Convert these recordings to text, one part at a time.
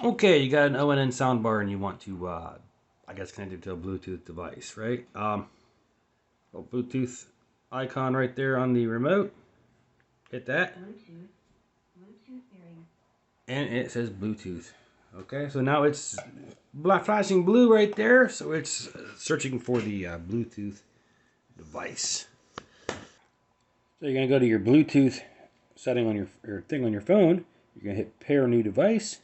Okay, you got an ONN soundbar and you want to, I guess, connect it to a Bluetooth device, right? Bluetooth icon right there on the remote. Hit that. Bluetooth area. And it says Bluetooth. Okay, so now it's flashing blue right there, so it's searching for the Bluetooth device. So you're gonna go to your Bluetooth setting on your thing on your phone. You're gonna hit pair new device.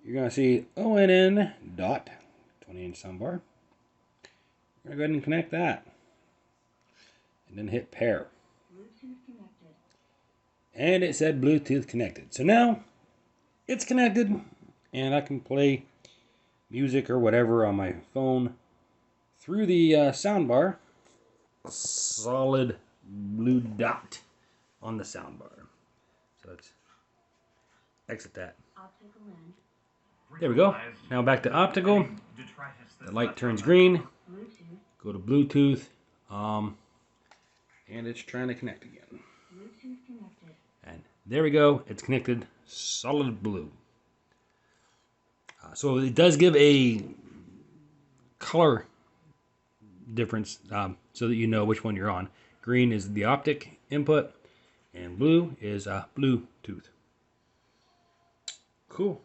You're gonna see ONN dot 20-inch soundbar. We're gonna go ahead and connect that, and then hit pair. Bluetooth connected. And it said Bluetooth connected. So now it's connected, and I can play music or whatever on my phone through the soundbar. Solid blue dot on the soundbar. So let's exit that. There we go. Now back to optical. The light turns green. Go to Bluetooth. And it's trying to connect again. And there we go. It's connected. Solid blue. So it does give a color difference so that you know which one you're on. Green is the optic input, and blue is Bluetooth. Cool.